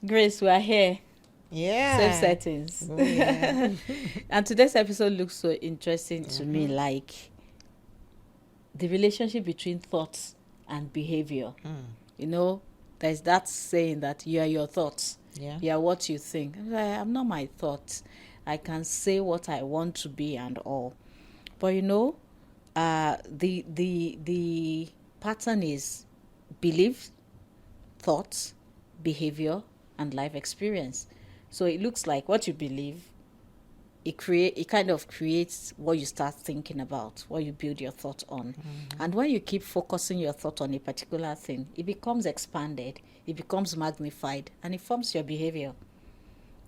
Grace, we are here. Yeah. Safe settings. Oh, yeah. And today's episode looks so interesting to me, like the relationship between thoughts and behavior. You know, there's that saying that you are your thoughts. Yeah. You are what you think. I'm not my thoughts. I can say what I want to be and all. But the pattern is belief, thoughts, behavior, and life experience. So it looks like what you believe, it kind of creates what you start thinking about, what you build your thought on. And when you keep focusing your thought on a particular thing, it becomes expanded, it becomes magnified, and it forms your behavior.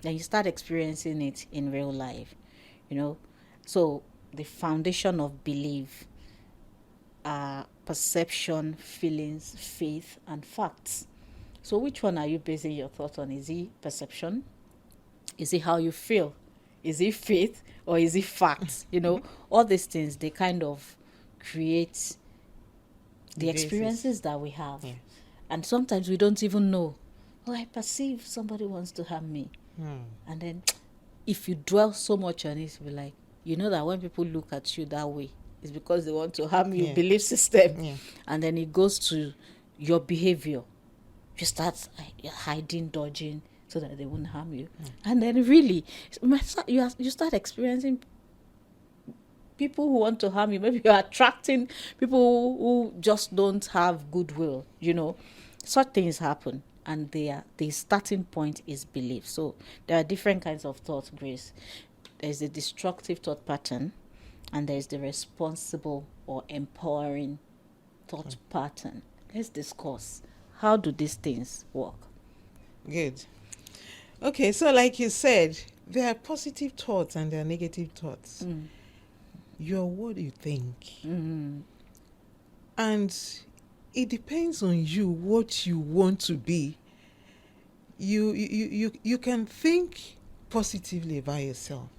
Then you start experiencing it in real life, So the foundation of belief are perception, feelings, faith, and facts. So which one are you basing your thought on? Is it perception? Is it how you feel? Is it faith? Or is it facts? All these things, they kind of create the experiences that we have. Yes. And sometimes we don't even know. I perceive somebody wants to harm me. And then if you dwell so much on it, you'll be like, that when people look at you that way, it's because they want to harm your belief system. Yeah. And then it goes to your behavior. You start hiding, dodging, so that they won't harm you. And then really, you start experiencing people who want to harm you. Maybe you're attracting people who just don't have goodwill, Such things happen. And the starting point is belief. So there are different kinds of thoughts, Grace. There's the destructive thought pattern, and there's the responsible or empowering thought pattern. Let's discuss. How do these things work? Good. Okay, so like you said, there are positive thoughts and there are negative thoughts. You're what you think. And it depends on you what you want to be. You can think positively about yourself,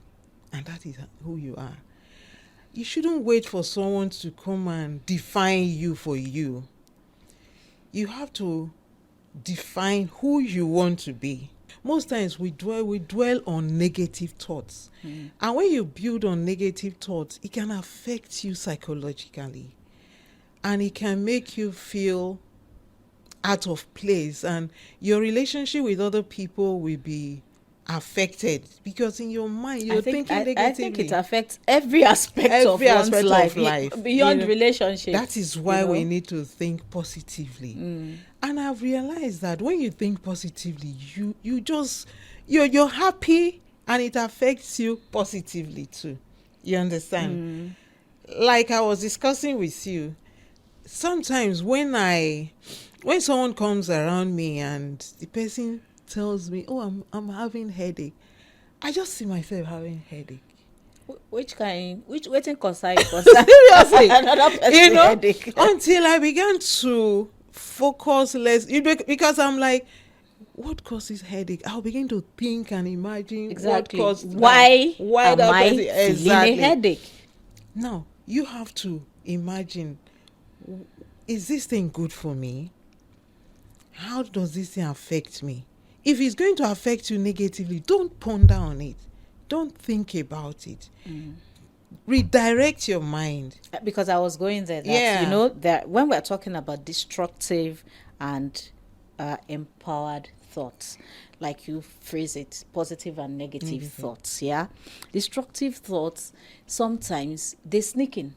and that is who you are. You shouldn't wait for someone to come and define you for you. You have to define who you want to be. Most times we dwell on negative thoughts. And when you build on negative thoughts, it can affect you psychologically. And it can make you feel out of place. And your relationship with other people will be affected because in your mind you're thinking negatively. I think it affects every aspect of one's life. Beyond relationships. That is why we need to think positively. And I've realized that when you think positively, you're happy, and it affects you positively too. You understand? Like I was discussing with you, sometimes when someone comes around me and the person tells me, I'm having headache, I just see myself having headache. Which waiting concern seriously another person headache. Until I began to focus less, because I'm like, what causes headache? I'll begin to think and imagine exactly what caused why am that I person, feeling a headache. Now you have to imagine, is this thing good for me? How does this thing affect me? If it's going to affect you negatively, don't ponder on it. Don't think about it. Redirect your mind. Because I was going there. That when we're talking about destructive and empowered thoughts, like you phrase it, positive and negative thoughts, destructive thoughts, sometimes they sneak in.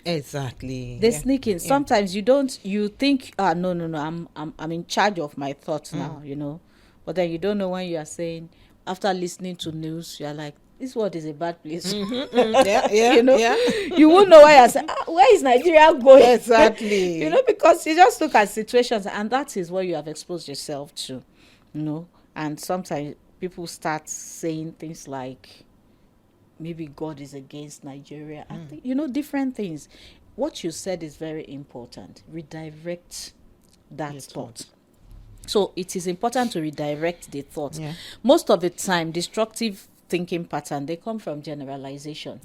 Exactly. They sneak in. Sometimes you think, no, I'm in charge of my thoughts now, But then you don't know when you are saying, after listening to news, you're like, this world is a bad place. You won't know why you're saying, where is Nigeria going? Exactly. Because you just look at situations, and that is what you have exposed yourself to, And sometimes people start saying things like, maybe God is against Nigeria. I think, different things. What you said is very important. Redirect that thought. So it is important to redirect the thought. Most of the time, destructive thinking pattern, they come from generalization.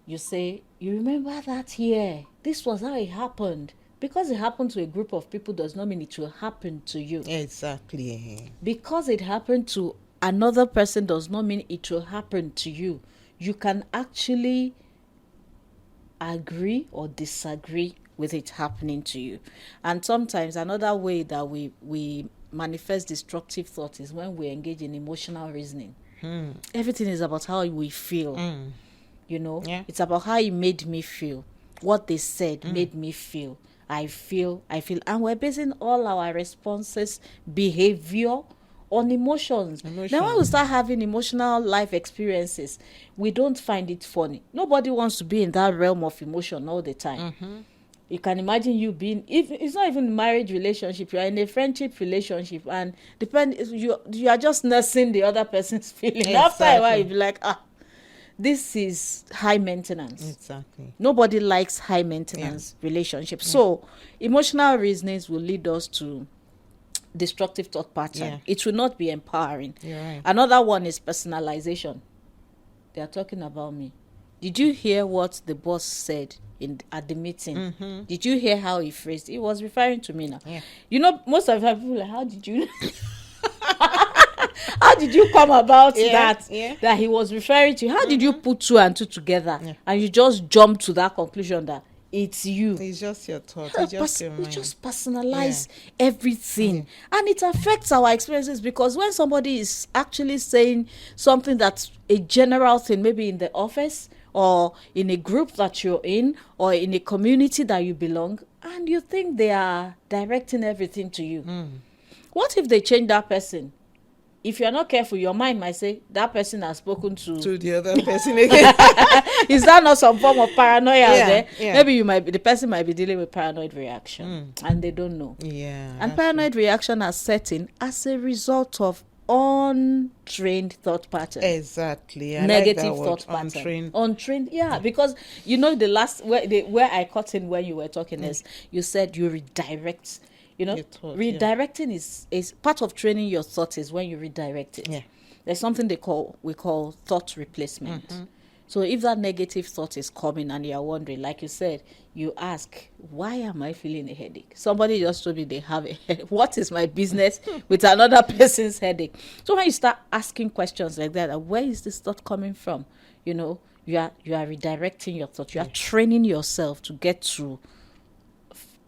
You say, you remember that year? This was how it happened. Because it happened to a group of people does not mean it will happen to you. Exactly. Because it happened to another person does not mean it will happen to you. You can actually agree or disagree with it happening to you. And sometimes another way that we manifest destructive thought is when we engage in emotional reasoning. Everything is about how we feel. Yeah. It's about how it made me feel. What they said made me feel. I feel. And we're basing all our responses, behavior on emotions. Now, when we start having emotional life experiences, we don't find it funny. Nobody wants to be in that realm of emotion all the time. You can imagine you being, if it's not even a marriage relationship, you're in a friendship relationship, and you are just nursing the other person's feeling. Exactly. After a while, you'll be like, this is high maintenance. Exactly. Nobody likes high maintenance relationships. So emotional reasonings will lead us to destructive thought pattern. It will not be empowering. You're right. Another one is personalization. They are talking about me. Did you hear what the boss said at the meeting? Did you hear how he phrased it? He was referring to me now. Most of the people are like, how did you how did you come about that he was referring to? How did you put two and two together and you just jump to that conclusion that it's you? It's just your thought. It's just your mind. We just personalize everything, and it affects our experiences, because when somebody is actually saying something that's a general thing, maybe in the office or in a group that you're in or in a community that you belong, and you think they are directing everything to you, what if they change that person? If you're not careful, your mind might say that person has spoken to the other person again. Is that not some form of paranoia there? Yeah. Maybe the person might be dealing with paranoid reaction and they don't know. And paranoid reaction are set in as a result of untrained thought pattern. Exactly. Negative thought pattern. Untrained. Because the last where I cut in when you were talking is you said you redirect. Redirecting is part of training your thought. Is when you redirect it. There's something we call thought replacement. So if that negative thought is coming and you're wondering, like you said, you ask, why am I feeling a headache? Somebody just told me they have a headache. What is my business with another person's headache? So when you start asking questions like that, where is this thought coming from? You are redirecting your thought. You are training yourself to get to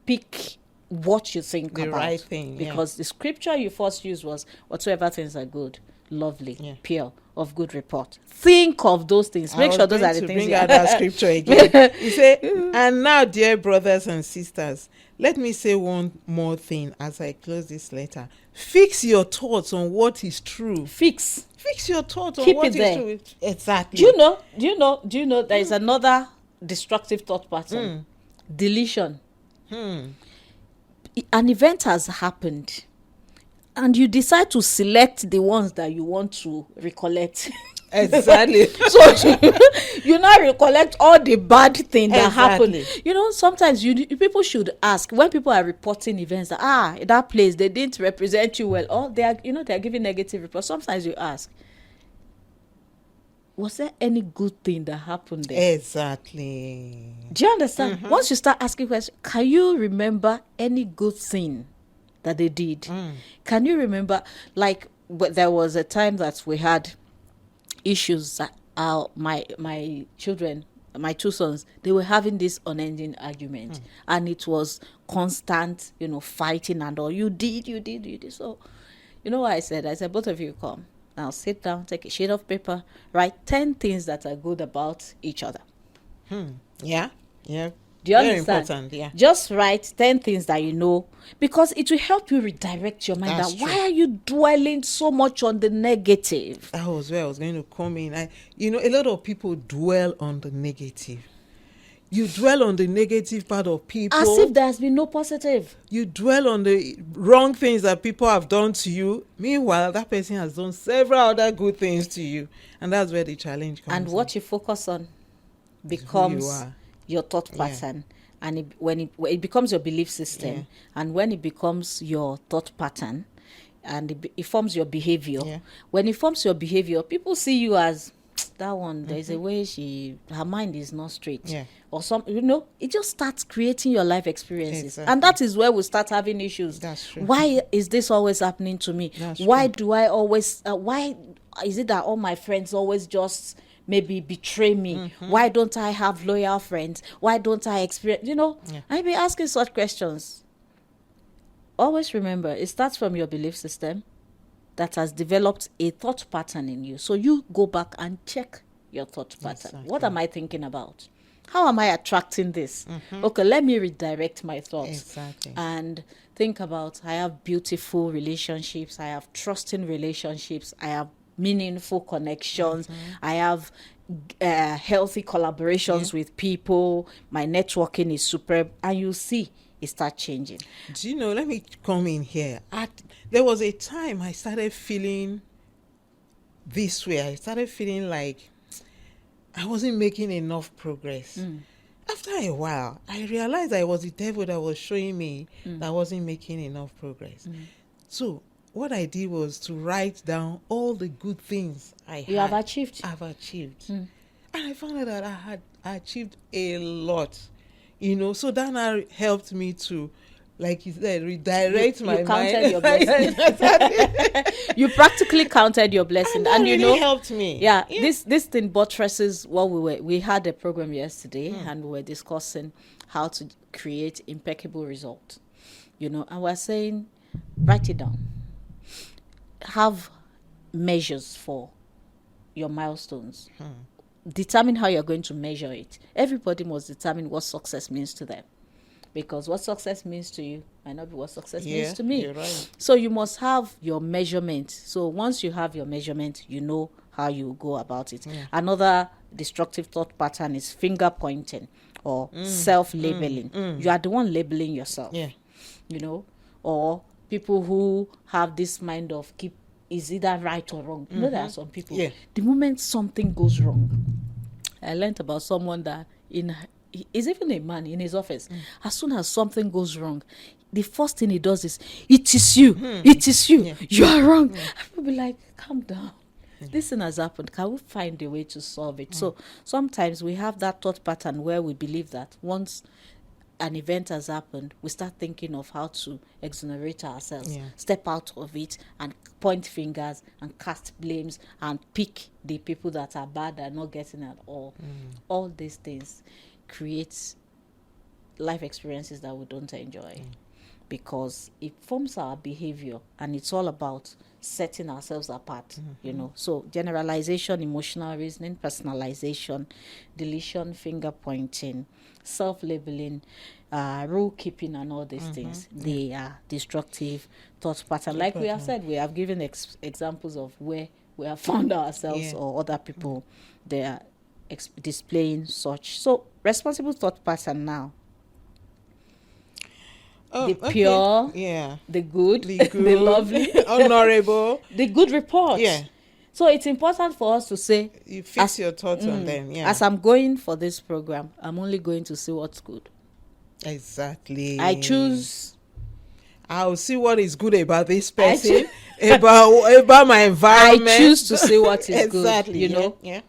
pick what you think the about. Right thing. Because the scripture you first used was, whatsoever things are good, lovely, pure, of good report. Think of those things. Make sure those are the things. Bring out that scripture again. You say, and now, dear brothers and sisters, let me say one more thing as I close this letter. Fix your thoughts on what is true. Fix your thoughts on what is true. Exactly. Do you know there is another destructive thought pattern? Deletion. An event has happened and you decide to select the ones that you want to recollect. Exactly. So you now recollect all the bad thing that happened. Sometimes people should ask, when people are reporting events, that place they didn't represent you well, or they are giving negative reports. Sometimes you ask, was there any good thing that happened there? Exactly. Do you understand? Once you start asking questions, can you remember any good thing that they did? Can you remember, there was a time that we had issues that my children, my two sons, they were having this unending argument, and it was constant, fighting and all. You did. So, what I said, both of you come. Now sit down, take a sheet of paper, write 10 things that are good about each other. Yeah. Do you Very understand? important, yeah. Just write 10 things that you know, because it will help you redirect your mind. That's Why are you dwelling so much on the negative? That was where I was going to come in. A lot of people dwell on the negative. You dwell on the negative part of people. As if there has been no positive. You dwell on the wrong things that people have done to you. Meanwhile, that person has done several other good things to you. And that's where the challenge comes in. And what you focus on becomes your thought pattern. And when it becomes your belief system, and when it becomes your thought pattern, and it forms your behavior. When it forms your behavior, people see you as that one, there's a way her mind is not straight. Yeah. Or some, it just starts creating your life experiences. Exactly. And that is where we start having issues. That's true. Why is this always happening to me? That's why true. do I always, why is it that all my friends always just maybe betray me? Why don't I have loyal friends? Why don't I experience, I be asking such questions. Always remember, it starts from your belief system that has developed a thought pattern in you. So you go back and check your thought pattern. Exactly. What am I thinking about? How am I attracting this? Okay, let me redirect my thoughts. Exactly. And think about, I have beautiful relationships, I have trusting relationships, I have meaningful connections, I have healthy collaborations with people, my networking is superb, and you see it start changing. Do you know, let me come in here. There was a time I started feeling this way. I started feeling like I wasn't making enough progress. After a while, I realized that it was the devil that was showing me that I wasn't making enough progress. So what I did was to write down all the good things Have achieved. I've achieved. And I found out that I had achieved a lot. So that now helped me to, like you said, redirect my you mind. counted your blessing. You practically counted your blessing, and you really helped me. Yeah, this thing buttresses what we had a program yesterday, and we were discussing how to create impeccable results. And we're saying, write it down. Have measures for your milestones. Determine how you're going to measure it. Everybody must determine what success means to them, because what success means to you might not be what success means to me. You're right. So you must have your measurement. So once you have your measurement, you know how you go about it. Another destructive thought pattern is finger pointing or self-labeling. You are the one labeling yourself. Or people who have this mind of is either right or wrong. There are some people, the moment something goes wrong, I learned about someone that is even a man in his office. As soon as something goes wrong, the first thing he does is, it is you, it is you, you are wrong. I'll be like, calm down. This thing has happened. Can we find a way to solve it? So sometimes we have that thought pattern where we believe that once an event has happened, we start thinking of how to exonerate ourselves, step out of it and point fingers and cast blames and pick the people that are bad and not getting at all. All these things create life experiences that we don't enjoy, because it forms our behavior, and it's all about setting ourselves apart. So generalization, emotional reasoning, personalization, deletion, finger pointing, self-labeling, rule keeping, and all these things, they are destructive thought pattern. Like we have said, we have given examples of where we have found ourselves or other people they are displaying such. So responsible thought pattern now. The pure, the good, the lovely, honorable, the good report. So it's important for us to say, you fix your thoughts on them. As I'm going for this program, I'm only going to see what's good. Exactly. I'll see what is good about this person, about my environment. I choose to see what is good. Exactly.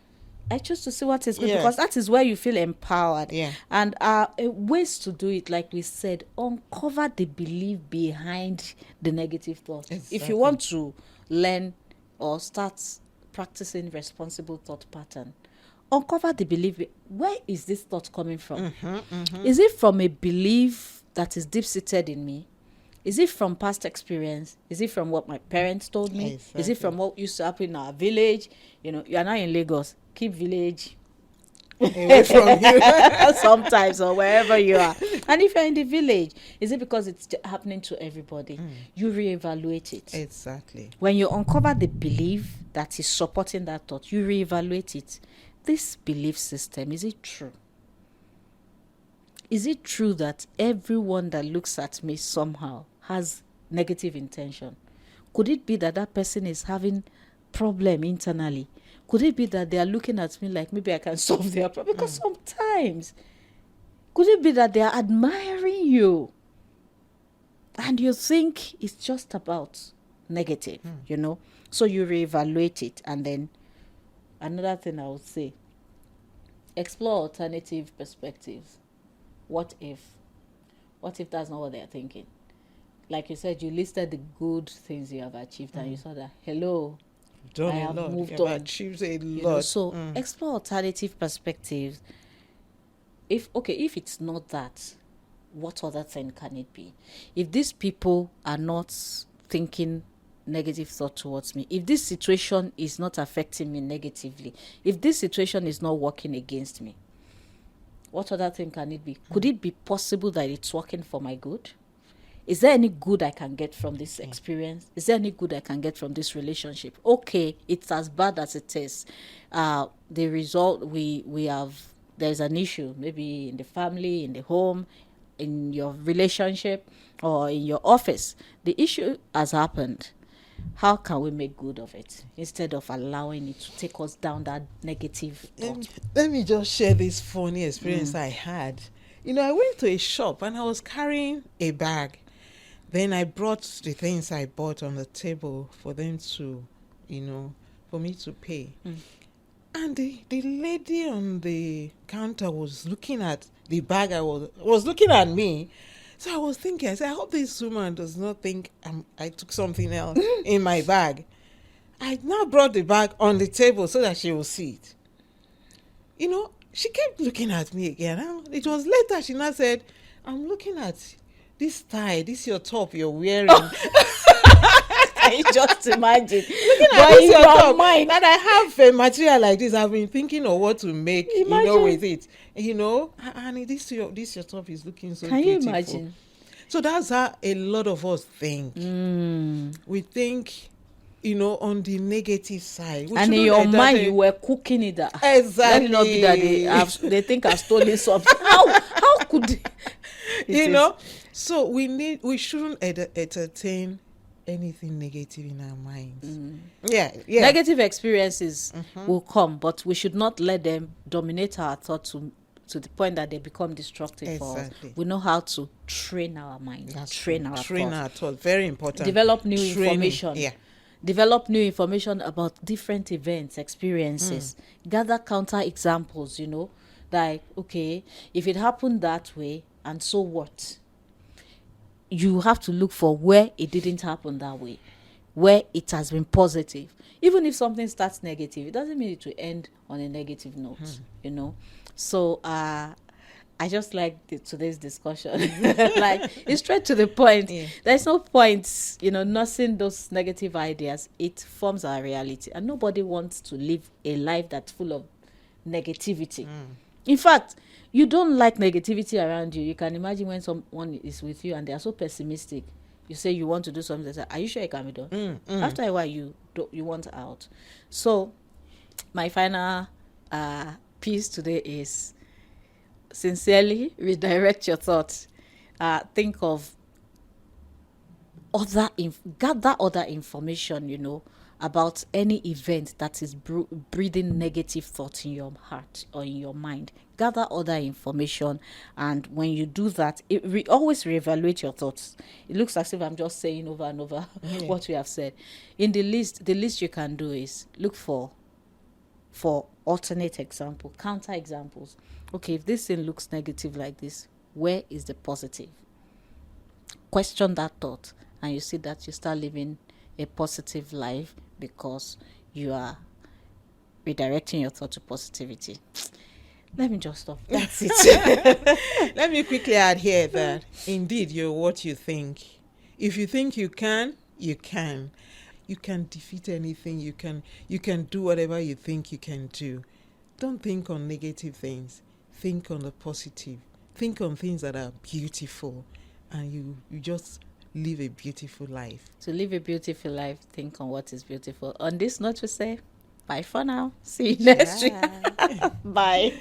I choose to see what is good, because that is where you feel empowered. And ways to do it, like we said, uncover the belief behind the negative thought. If you want to learn or start practicing responsible thought pattern, uncover the belief. Where is this thought coming from? Is it from a belief that is deep-seated in me? Is it from past experience? Is it from what my parents told me? Is it from what used to happen in our village? You are now in Lagos. Keep village away from you sometimes, or wherever you are. And if you're in the village, is it because it's happening to everybody? You reevaluate it. Exactly. When you uncover the belief that is supporting that thought, you reevaluate it. This belief system, is it true? Is it true that everyone that looks at me somehow has negative intention? Could it be that that person is having problem internally? Could it be that they are looking at me like maybe I can solve their problem? Because sometimes, could it be that they are admiring you and you think it's just about negative, So you reevaluate it, and then another thing I would say, explore alternative perspectives. What if? What if that's not what they're thinking? Like you said, you listed the good things you have achieved, and you saw that, hello, Done I a have lot. moved You've on. achieved a You lot. know, so explore alternative perspectives. If it's not that, what other thing can it be? If these people are not thinking negative thought towards me, if this situation is not affecting me negatively, if this situation is not working against me, what other thing can it be? Could it be possible that it's working for my good? Is there any good I can get from this experience? Is there any good I can get from this relationship? Okay, it's as bad as it is. The result, we have, there's an issue, maybe in the family, in the home, in your relationship, or in your office. The issue has happened. How can we make good of it instead of allowing it to take us down that negative thought? Let me just share this funny experience I had. I went to a shop and I was carrying a bag. Then I brought the things I bought on the table for them to, for me to pay. And the lady on the counter was looking at the bag. I was looking at me. So I was thinking, I said, I hope this woman does not think I took something else in my bag. I now brought the bag on the table so that she will see it. She kept looking at me again. It was later she now said, I'm looking at this tie, this your top you're wearing. Can you just imagine? Looking at this your top, that I have a material like this, I've been thinking of what to make, with it. And this your top is looking so beautiful. Can you imagine? So that's how a lot of us think. We think, on the negative side. And in your mind, you were cooking it. Exactly. Let it not be that they think I've stolen something. How could they? So we shouldn't entertain anything negative in our minds. Yeah. Negative experiences will come, but we should not let them dominate our thoughts to the point that they become destructive for us. We know how to train our mind, train our thoughts. Very important. Develop new information. Yeah. Develop new information about different events, experiences. Gather counter examples, like, okay, if it happened that way, and so what? You have to look for where it didn't happen that way, where it has been positive. Even if something starts negative, it doesn't mean it will end on a negative note, So I just like today's discussion. Like, it's straight to the point. Yeah. There's no point, nursing those negative ideas. It forms our reality. And nobody wants to live a life that's full of negativity. In fact, you don't like negativity around you. You can imagine when someone is with you and they are so pessimistic. You say you want to do something. They say, are you sure it can be done? After a while, you want out. So my final piece today is, sincerely redirect your thoughts. Think of gather other information, about any event that is breathing negative thoughts in your heart or in your mind. Gather other information, and when you do that, always reevaluate your thoughts. It looks as if I'm just saying over and over what we have said. In the least you can do is look for alternate example, counter examples. Okay, if this thing looks negative like this, where is the positive? Question that thought, and you see that you start living a positive life because you are redirecting your thought to positivity. Let me just stop. That's it. Let me quickly add here that indeed you're what you think. If you think you can, you can. You can defeat anything. You can do whatever you think you can do. Don't think on negative things. Think on the positive. Think on things that are beautiful, and you just live a beautiful life. To live a beautiful life, think on what is beautiful. On this note, we say bye for now. See you next week. Bye.